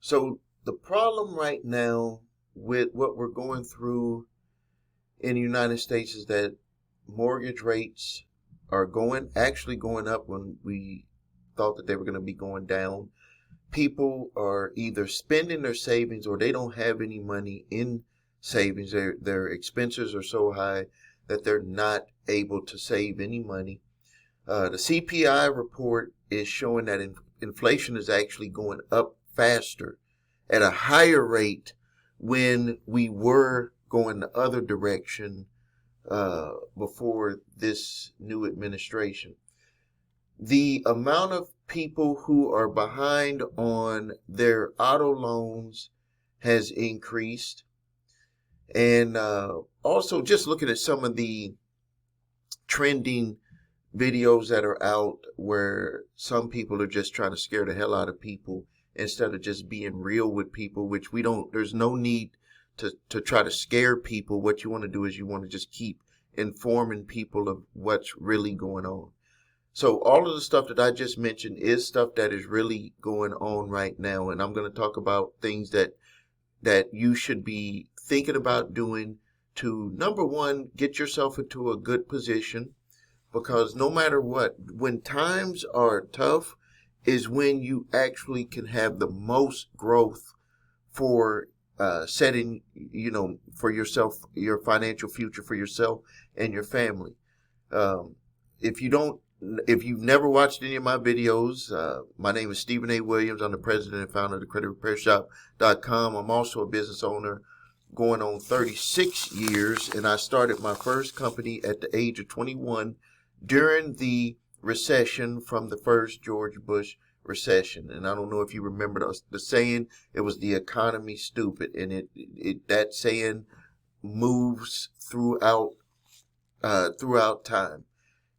So the problem right now with what we're going through in the United States is that mortgage rates are actually going up when we thought that they were going to be going down. People are either spending their savings or they don't have any money in savings. Their expenses are so high that they're not able to save any money. The CPI report is showing that inflation is actually going up faster at a higher rate when we were going the other direction before this new administration. The amount of people who are behind on their auto loans has increased. And also just looking at some of the trending videos that are out where some people are just trying to scare the hell out of people instead of just being real with people, which there's no need to try to scare people. What you want to do is you want to just keep informing people of what's really going on. So all of the stuff that I just mentioned is stuff that is really going on right now. And I'm going to talk about things that you should be thinking about doing to, number one, get yourself into a good position. Because no matter what, when times are tough is when you actually can have the most growth for setting, for yourself, your financial future for yourself and your family. If you've never watched any of my videos, my name is Stephen A. Williams. I'm the president and founder of thecreditrepairshop.com. I'm also a business owner going on 36 years, and I started my first company at the age of 21 during the recession from the first George Bush recession. And I don't know if you remember the saying, it was the economy stupid, and that saying moves throughout time.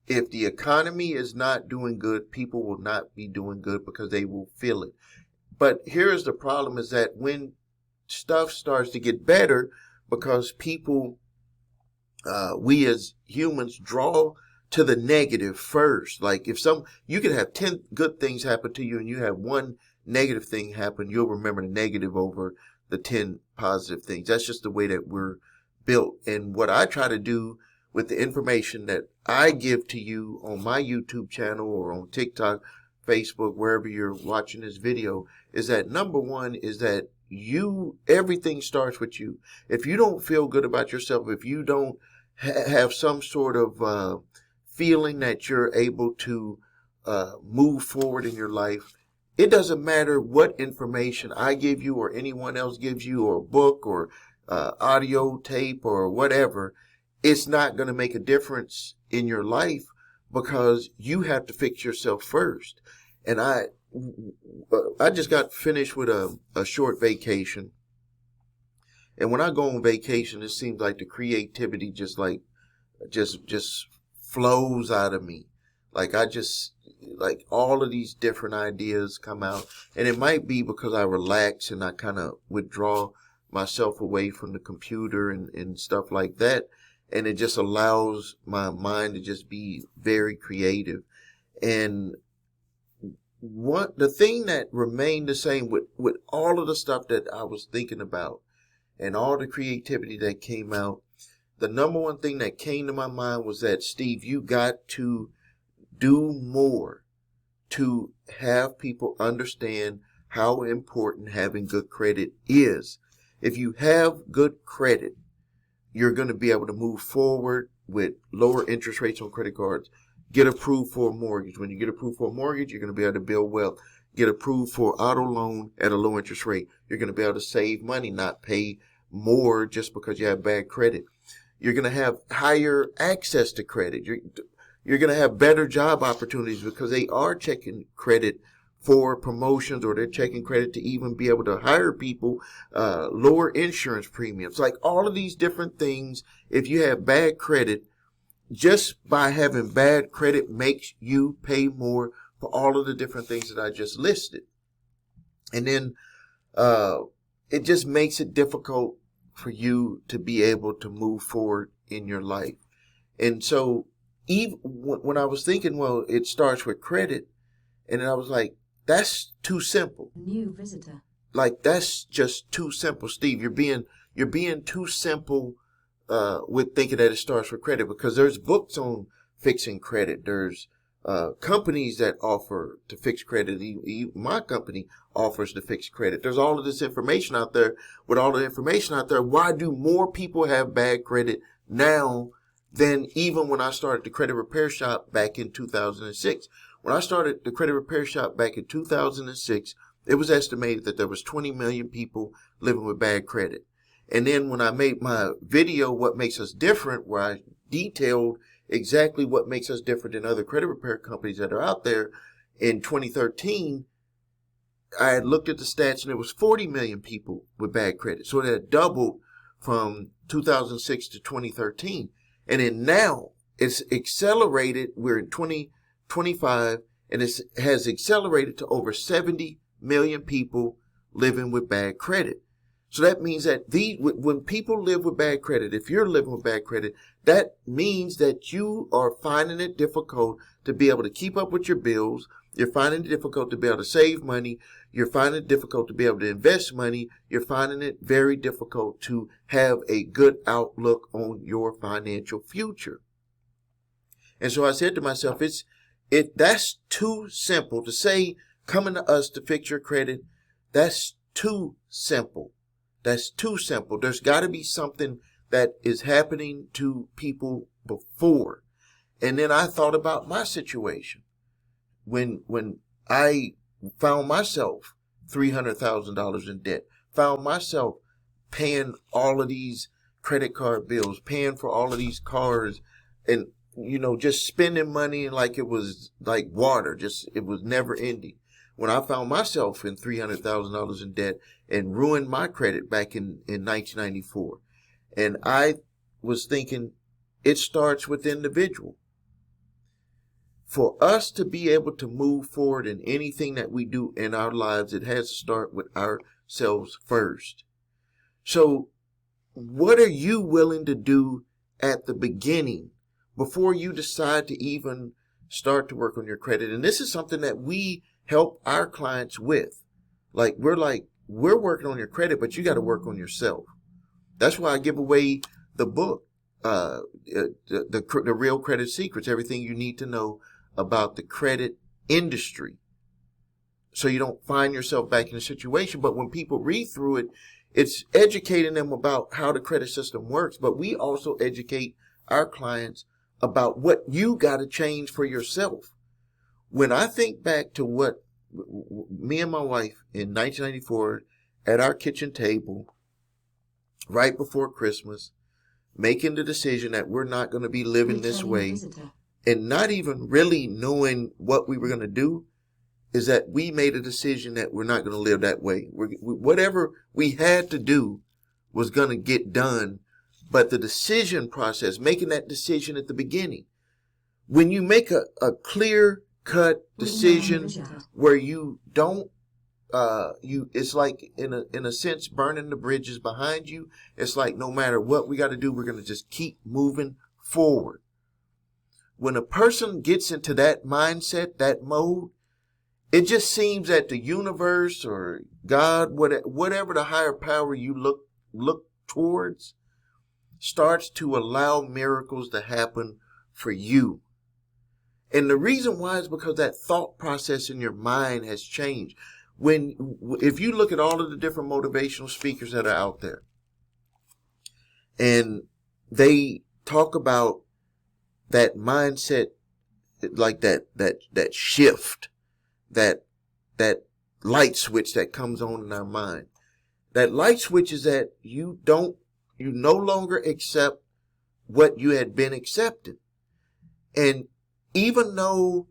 If the economy is not doing good, people will not be doing good because they will feel it. But here's the problem, is that when stuff starts to get better, because people, we as humans draw to the negative first. Like you could have 10 good things happen to you and you have one negative thing happen, you'll remember the negative over the 10 positive things. That's just the way that we're built. And what I try to do with the information that I give to you on my YouTube channel or on TikTok, Facebook, wherever you're watching this video, is that number one is that everything starts with you. If you don't feel good about yourself, if you don't have some sort of feeling that you're able to move forward in your life, it doesn't matter what information I give you or anyone else gives you, or a book or audio tape or whatever. It's not going to make a difference in your life because you have to fix yourself first. And I just got finished with a short vacation. And when I go on vacation, it seems like the creativity just flows out of me. Like all of these different ideas come out. And it might be because I relax and I kind of withdraw myself away from the computer and stuff like that. And it just allows my mind to just be very creative. And the thing that remained the same with all of the stuff that I was thinking about and all the creativity that came out, the number one thing that came to my mind was that, Steve, you got to do more to have people understand how important having good credit is. If you have good credit, you're going to be able to move forward with lower interest rates on credit cards. Get approved for a mortgage. When you get approved for a mortgage, you're going to be able to build wealth. Get approved for auto loan at a low interest rate. You're going to be able to save money, not pay more just because you have bad credit. You're going to have higher access to credit. You're going to have better job opportunities because they are checking credit for promotions, or they're checking credit to even be able to hire people, lower insurance premiums. Like all of these different things, if you have bad credit, just by having bad credit makes you pay more for all of the different things that I just listed. And then it just makes it difficult for you to be able to move forward in your life. And so even when I was thinking, well, it starts with credit, and then I was like, that's too simple. New visitor. like, that's just too simple, Steve. You're being too simple with thinking that it starts with credit, because there's books on fixing credit. There's companies that offer to fix credit. My company offers to fix credit. There's all of this information out there. With all the information out there, why do more people have bad credit now than even when I started the credit repair shop back in 2006? When I started the credit repair shop back in 2006, it was estimated that there was 20 million people living with bad credit. And then when I made my video, What Makes Us Different, where I detailed exactly what makes us different than other credit repair companies that are out there, in 2013, I had looked at the stats and it was 40 million people with bad credit. So it had doubled from 2006 to 2013. And then now it's accelerated. We're in 2025 and it has accelerated to over 70 million people living with bad credit. So that means that when people live with bad credit, if you're living with bad credit, that means that you are finding it difficult to be able to keep up with your bills. You're finding it difficult to be able to save money. You're finding it difficult to be able to invest money. You're finding it very difficult to have a good outlook on your financial future. And so I said to myself, that's too simple to say, coming to us to fix your credit. That's too simple. That's too simple. There's got to be something that is happening to people before. And then I thought about my situation. When I found myself $300,000 in debt, found myself paying all of these credit card bills, paying for all of these cars, and, just spending money like it was like water, it was never ending. When I found myself in $300,000 in debt and ruined my credit back in 1994. And I was thinking, it starts with the individual. For us to be able to move forward in anything that we do in our lives, it has to start with ourselves first. So what are you willing to do at the beginning before you decide to even start to work on your credit? And this is something that we help our clients with. We're working on your credit, but you got to work on yourself. That's why I give away the book, the Real Credit Secrets, everything you need to know about the credit industry, so you don't find yourself back in a situation. But when people read through it, it's educating them about how the credit system works. But we also educate our clients about what you got to change for yourself. When I think back to what me and my wife in 1994 at our kitchen table, right before Christmas, making the decision that we're not going to be living this way, and not even really knowing what we were going to do, is that we made a decision that we're not going to live that way. Whatever we had to do was going to get done. But the decision process, making that decision at the beginning, when you make a clear-cut decision where you don't, it's like in a sense burning the bridges behind you. It's like no matter what we got to do, we're going to just keep moving forward. When a person gets into that mindset, that mode, it just seems that the universe or God, whatever the higher power you look towards, starts to allow miracles to happen for you. And the reason why is because that thought process in your mind has changed. If you look at all of the different motivational speakers that are out there, and they talk about that mindset, like that shift, that light switch that comes on in our mind. That light switch is that you no longer accept what you had been accepting. And even though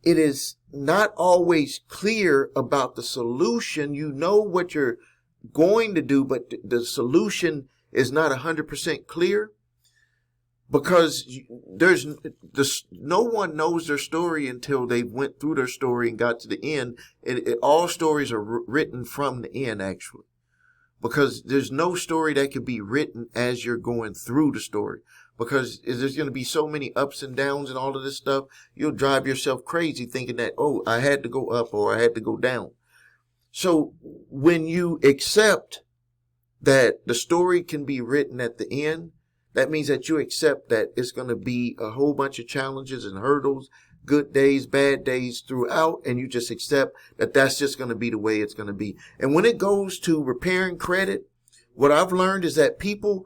it is not always clear about the solution, you know what you're going to do, but the solution is not 100% clear, because no one knows their story until they went through their story and got to the end. All stories are written from the end, actually, because there's no story that can be written as you're going through the story, because there's going to be so many ups and downs and all of this stuff. You'll drive yourself crazy thinking that, oh, I had to go up or I had to go down. So when you accept that the story can be written at the end, that means that you accept that it's going to be a whole bunch of challenges and hurdles, good days, bad days throughout, and you just accept that that's just going to be the way it's going to be. And when it goes to repairing credit, what I've learned is that people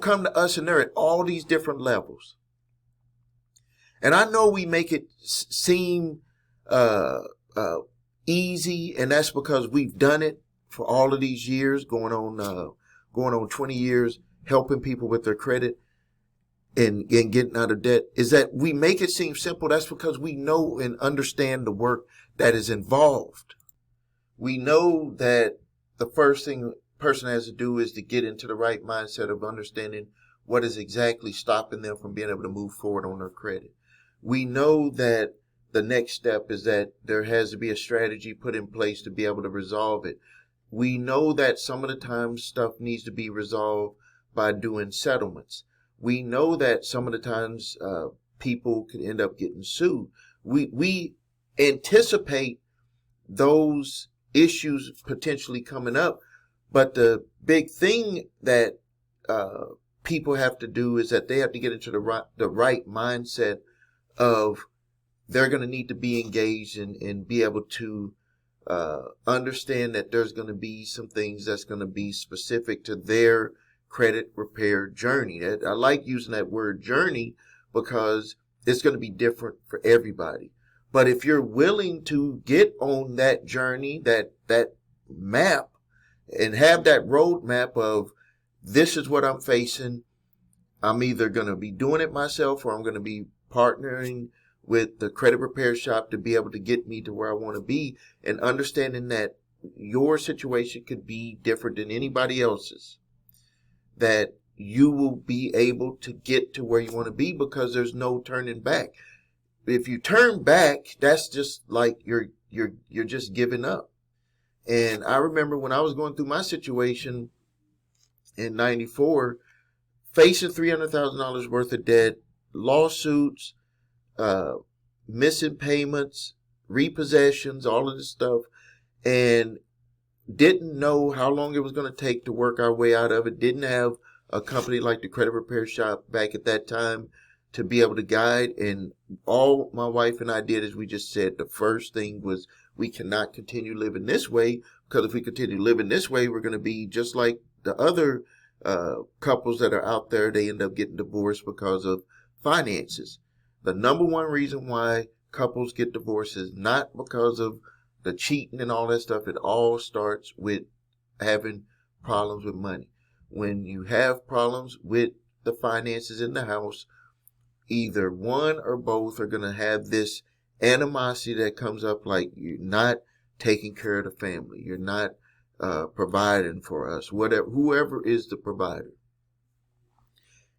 come to us and they're at all these different levels. And I know we make it seem easy, and that's because we've done it for all of these years, going on 20 years, helping people with their credit and getting out of debt. Is that we make it seem simple? That's because we know and understand the work that is involved. We know that the first thing a person has to do is to get into the right mindset of understanding what is exactly stopping them from being able to move forward on their credit. We know that the next step is that there has to be a strategy put in place to be able to resolve it. We know that some of the times stuff needs to be resolved by doing settlements. We know that some of the times people can end up getting sued. We anticipate those issues potentially coming up, but the big thing that people have to do is that they have to get into the right mindset of they're going to need to be engaged and be able to understand that there's going to be some things that's going to be specific to their credit repair journey. I like using that word journey because it's going to be different for everybody. But if you're willing to get on that journey, that map, and have that roadmap of this is what I'm facing, I'm either going to be doing it myself or I'm going to be partnering with the credit repair shop to be able to get me to where I want to be, and understanding that your situation could be different than anybody else's, that you will be able to get to where you want to be because there's no turning back. If you turn back, that's just like you're just giving up. And I remember when I was going through my situation in 94, facing $300,000 worth of debt, lawsuits, missing payments, repossessions, all of this stuff, and didn't know how long it was going to take to work our way out of it. Didn't have a company like the Credit Repair Shop back at that time to be able to guide. And all my wife and I did, as we just said, the first thing was we cannot continue living this way, because if we continue living this way, we're going to be just like the other couples that are out there. They end up getting divorced because of finances. The number one reason why couples get divorced is not because of the cheating and all that stuff. It all starts with having problems with money. When you have problems with the finances in the house, either one or both are going to have this animosity that comes up, like you're not taking care of the family, you're not providing for us, whatever, whoever is the provider.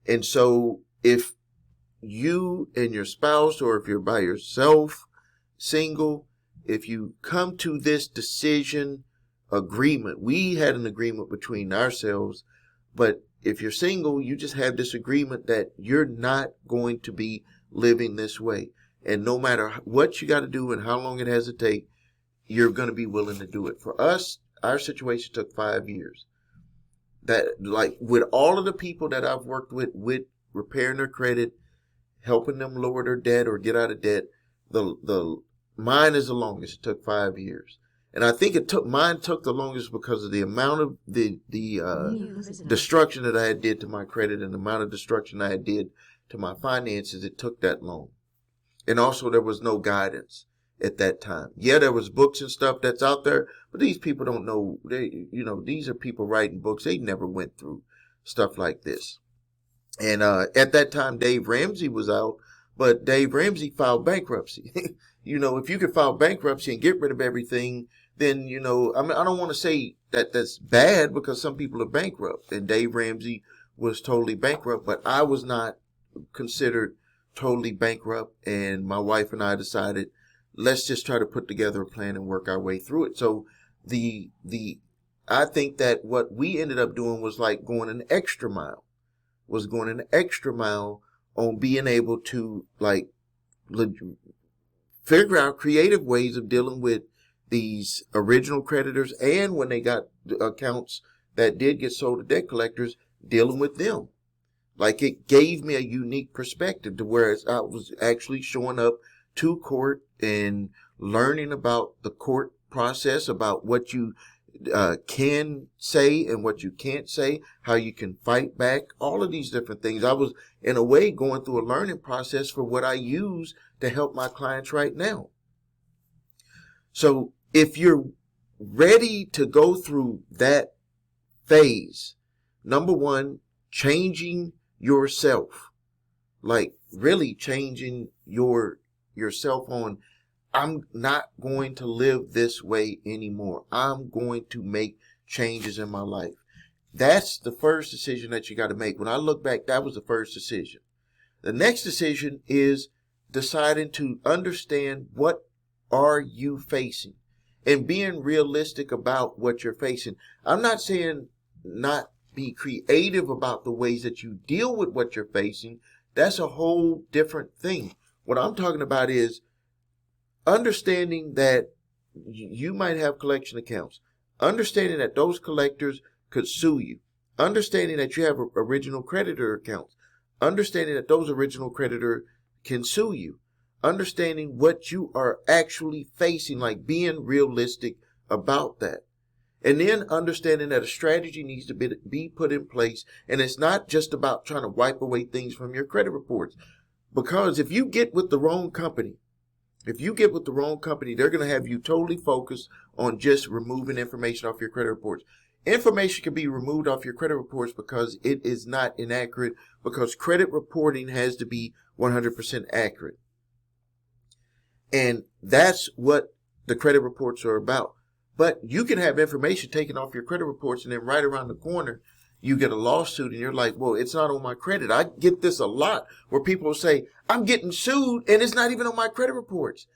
And so if you and your spouse, or if you're by yourself, single, if you come to this decision agreement, we had an agreement between ourselves, but if you're single, you just have this agreement that you're not going to be living this way. And no matter what you got to do and how long it has to take, you're going to be willing to do it. For us, our situation took 5 years. That, like, with all of the people that I've worked with repairing their credit, helping them lower their debt or get out of debt, the mine is the longest. It took 5 years. And I think mine took the longest because of the amount of the destruction that I did to my credit and the amount of destruction I did to my finances. It took that long. And also there was no guidance at that time. Yeah, there was books and stuff that's out there, but these people don't know. These are people writing books. They never went through stuff like this. And at that time, Dave Ramsey was out, but Dave Ramsey filed bankruptcy. If you could file bankruptcy and get rid of everything, then, I don't want to say that that's bad, because some people are bankrupt, and Dave Ramsey was totally bankrupt, but I was not considered totally bankrupt, and my wife and I decided, let's just try to put together a plan and work our way through it. So I think that what we ended up doing was like going an extra mile on being able to, like, figure out creative ways of dealing with these original creditors, and when they got accounts that did get sold to debt collectors, dealing with them. Like, it gave me a unique perspective to where I was actually showing up to court and learning about the court process, about what you can say and what you can't say, how you can fight back, all of these different things. I was, in a way, going through a learning process for what I use to help my clients right now. So if you're ready to go through that phase, number one, changing yourself, like really changing yourself on, I'm not going to live this way anymore. I'm going to make changes in my life. That's the first decision that you got to make. When I look back, that was the first decision. The next decision is deciding to understand, what are you facing, and being realistic about what you're facing. I'm not saying not be creative about the ways that you deal with what you're facing. That's a whole different thing. What I'm talking about is understanding that you might have collection accounts, understanding that those collectors could sue you, understanding that you have original creditor accounts, understanding that those original creditor can sue you, understanding what you are actually facing, like being realistic about that. And then understanding that a strategy needs to be put in place. And it's not just about trying to wipe away things from your credit reports. Because if you get with the wrong company, they're going to have you totally focused on just removing information off your credit reports. Information can be removed off your credit reports because it is not inaccurate, because credit reporting has to be 100% accurate. And that's what the credit reports are about. But you can have information taken off your credit reports, and then right around the corner, you get a lawsuit, and you're like, well, it's not on my credit. I get this a lot where people say, I'm getting sued, and it's not even on my credit reports.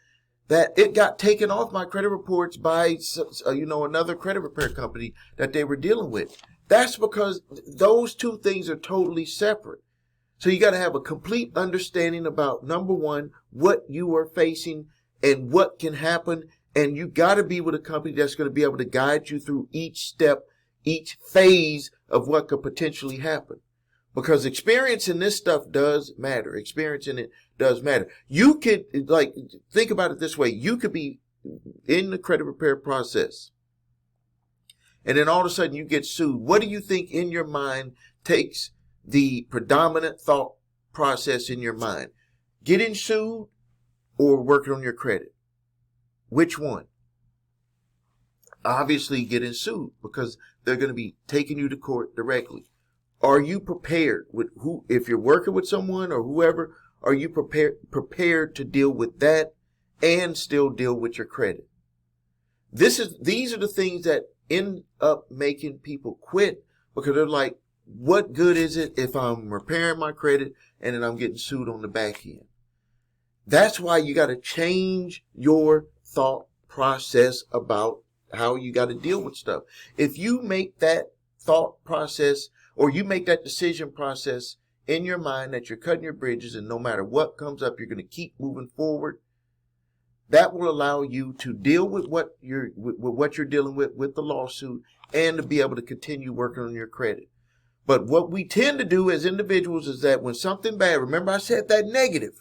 That it got taken off my credit reports by, another credit repair company that they were dealing with. That's because those two things are totally separate. So you got to have a complete understanding about, number one, what you are facing and what can happen. And you got to be with a company that's going to be able to guide you through each step, each phase of what could potentially happen. Because experience in this stuff does matter. Experience in it does matter. You could, think about it this way. You could be in the credit repair process, and then all of a sudden you get sued. What do you think in your mind takes the predominant thought process in your mind? Getting sued or working on your credit? Which one? Obviously getting sued, because they're going to be taking you to court directly. Are you prepared with if you're working with someone or whoever, are you prepared to deal with that and still deal with your credit? These are the things that end up making people quit, because they're like, what good is it if I'm repairing my credit and then I'm getting sued on the back end? That's why you got to change your thought process about how you got to deal with stuff. If you make that thought process, or you make that decision process in your mind that you're cutting your bridges, and no matter what comes up, you're going to keep moving forward, that will allow you to deal with what you're dealing with the lawsuit, and to be able to continue working on your credit. But what we tend to do as individuals is that when something bad, remember I said that negative.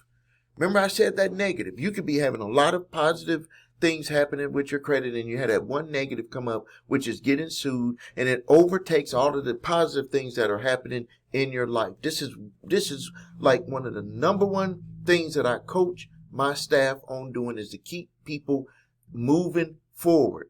You could be having a lot of positive things happening with your credit, and you had that one negative come up, which is getting sued, and it overtakes all of the positive things that are happening in your life. This is like one of the number one things that I coach my staff on doing, is to keep people moving forward.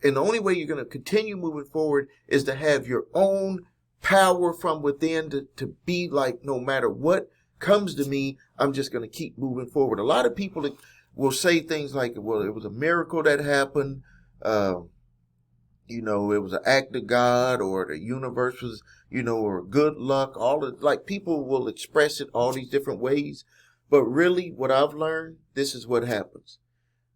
And the only way you're going to continue moving forward is to have your own power from within to be like, no matter what comes to me, I'm just going to keep moving forward. A lot of people will say things like, well, it was a miracle that happened. It was an act of God, or the universe was, or good luck. People will express it all these different ways. But really, what I've learned, this is what happens.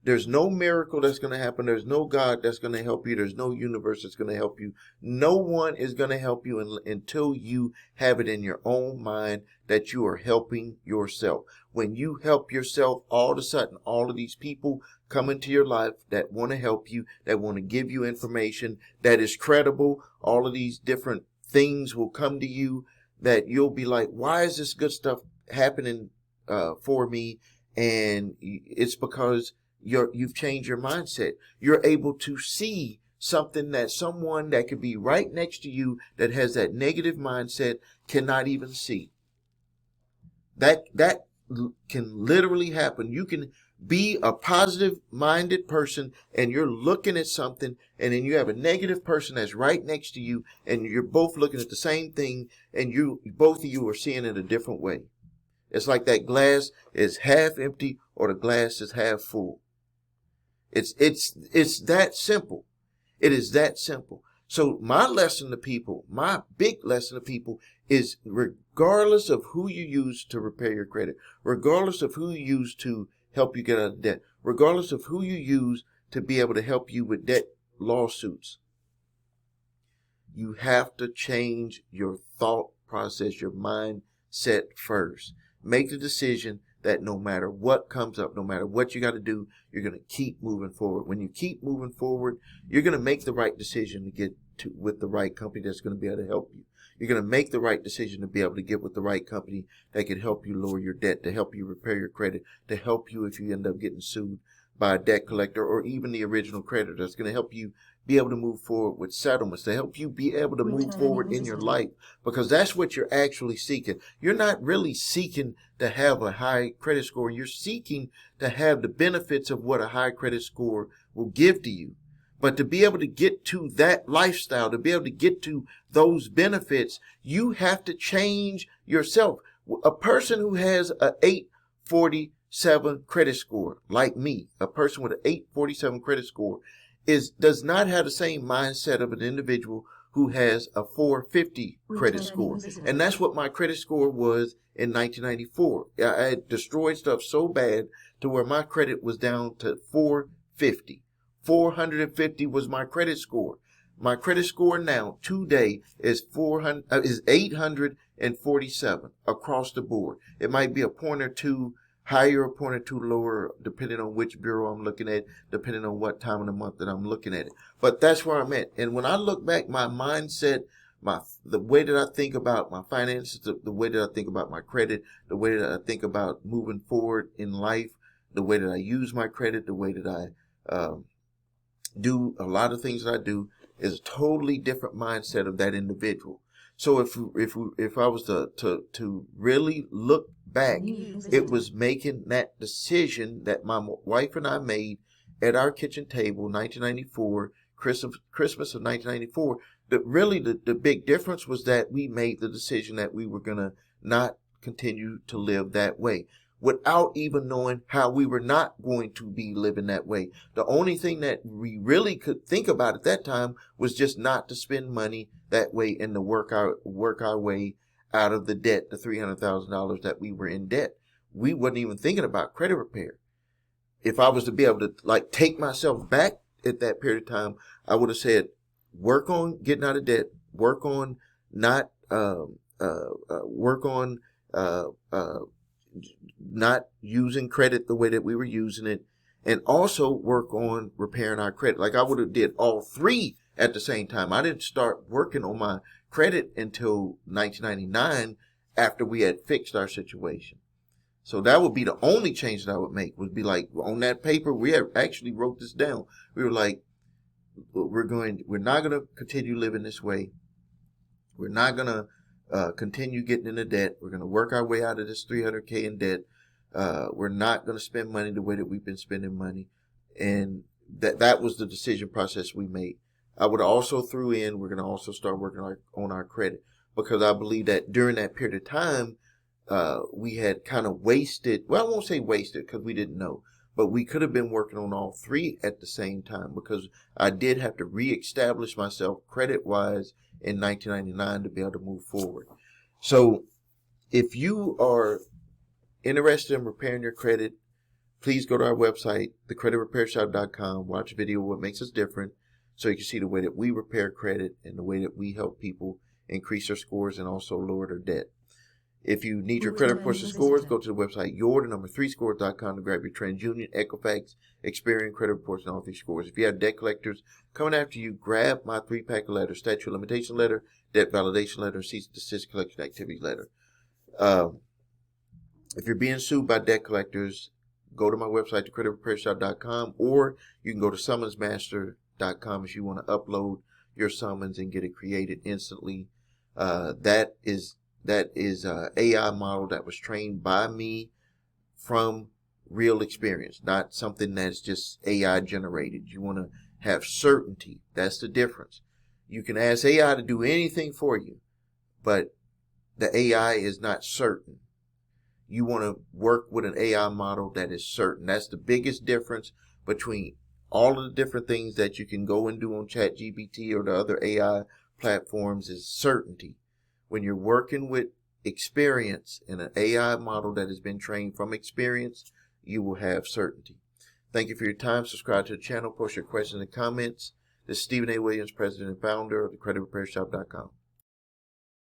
There's no miracle that's going to happen. There's no God that's going to help you. There's no universe that's going to help you. No one is going to help you until you have it in your own mind that you are helping yourself. When you help yourself, all of a sudden, all of these people come into your life that want to help you, that want to give you information that is credible. All of these different things will come to you that you'll be like, why is this good stuff happening for me? And it's because you've changed your mindset. You're able to see something that someone that could be right next to you that has that negative mindset cannot even see. That can literally happen. You can be a positive minded person and you're looking at something, and then you have a negative person that's right next to you, and you're both looking at the same thing, and both of you are seeing it a different way. It's like that glass is half empty or the glass is half full. It's that simple. It is that simple. So my lesson to people, my big lesson to people is, regardless of who you use to repair your credit, regardless of who you use to help you get out of debt, regardless of who you use to be able to help you with debt lawsuits, you have to change your thought process, your mindset first. Make the decision that no matter what comes up, no matter what you got to do, you're going to keep moving forward. When you keep moving forward, you're going to make the right decision to get to with the right company that's going to be able to help you. You're going to make the right decision to be able to get with the right company that can help you lower your debt, to help you repair your credit, to help you if you end up getting sued by a debt collector or even the original creditor. That's going to help you be able to move forward with settlements, to help you be able to move forward in your life, because that's what you're actually seeking. You're not really seeking to have a high credit score. You're seeking to have the benefits of what a high credit score will give to you. But to be able to get to that lifestyle, to be able to get to those benefits, you have to change yourself. A person who has an 847 credit score, like me, a person with an 847 credit score, does not have the same mindset of an individual who has a 450 credit score. And that's what my credit score was in 1994. I had destroyed stuff so bad to where my credit was down to 450. 450 was my credit score. My credit score now today is 847 across the board. It might be a point or two higher, a point or two lower, depending on which bureau I'm looking at, depending on what time of the month that I'm looking at it. But that's where I'm at. And when I look back, my mindset, the way that I think about my finances, the way that I think about my credit, the way that I think about moving forward in life, the way that I use my credit, the way that I do a lot of things that I do, is a totally different mindset of that individual. So if I was to really look back, it was making that decision that my wife and I made at our kitchen table, 1994, Christmas of 1994. That really the big difference was that we made the decision that we were gonna not continue to live that way, without even knowing how we were not going to be living that way. The only thing that we really could think about at that time was just not to spend money that way and to work our way out of the debt, the $300,000 that we were in debt. We wasn't even thinking about credit repair. If I was to be able to take myself back at that period of time, I would have said, work on getting out of debt, work on not not using credit the way that we were using it, and also work on repairing our credit. Like I would have did all three at the same time. I didn't start working on my credit until 1999 after we had fixed our situation. So that would be the only change that I would make, would be like on that paper. We had actually wrote this down. We were like, we're not going to continue living this way. We're not going to continue getting into debt. We're going to work our way out of this $300K in debt. We're not going to spend money the way that we've been spending money. And that was the decision process we made. I would also throw in, we're going to also start working on our credit, because I believe that during that period of time, we had kind of wasted, well, I won't say wasted because we didn't know, but we could have been working on all three at the same time, because I did have to reestablish myself credit-wise in 1999 to be able to move forward. So if you are interested in repairing your credit, please go to our website, thecreditrepairshop.com, watch a video of what makes us different so you can see the way that we repair credit and the way that we help people increase their scores and also lower their debt. If you need your credit reports and scores, go to the website your3scores.com to grab your TransUnion, Equifax, Experian credit reports and all 3 scores. If you have debt collectors coming after you, grab my 3-pack of letters: statute of limitation letter, debt validation letter, cease and desist collection activity letter. If you're being sued by debt collectors, go to my website, thecreditrepairshop.com, or you can go to summonsmaster.com if you want to upload your summons and get it created instantly. That is an AI model that was trained by me from real experience, not something that's just AI generated. You want to have certainty. That's the difference. You can ask AI to do anything for you, but the AI is not certain. You want to work with an AI model that is certain. That's the biggest difference between all of the different things that you can go and do on ChatGPT or the other AI platforms is certainty. When you're working with experience in an AI model that has been trained from experience, you will have certainty. Thank you for your time. Subscribe to the channel. Post your questions and comments. This is Stephen A. Williams, President and Founder of thecreditrepairshop.com.